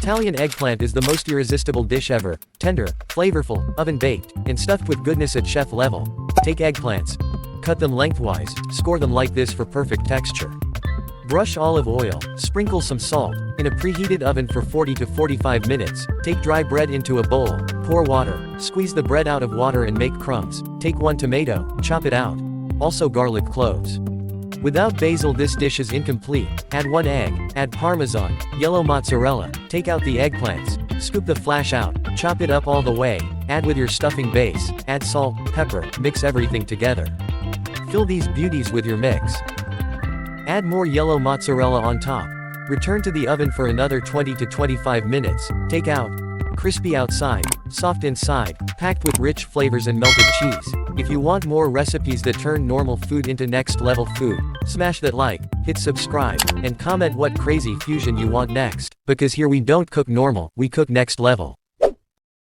Italian eggplant is the most irresistible dish ever. Tender, flavorful, oven-baked, and stuffed with goodness at chef level. Take eggplants. Cut them lengthwise, score them like this for perfect texture. Brush olive oil, sprinkle some salt. In a preheated oven for 40 to 45 minutes, take dry bread into a bowl, pour water, squeeze the bread out of water and make crumbs. Take 1 tomato, chop it out. Also garlic cloves. Without basil this dish is incomplete. Add 1 egg, add parmesan, yellow mozzarella, take out the eggplants, scoop the flesh out, chop it up all the way, add with your stuffing base, add salt, pepper, mix everything together. Fill these beauties with your mix. Add more yellow mozzarella on top. Return to the oven for another 20 to 25 minutes, take out. Crispy outside, soft inside, packed with rich flavors and melted cheese. If you want more recipes that turn normal food into next level food, smash that like, hit subscribe, and comment what crazy fusion you want next. Because here we don't cook normal, we cook next level.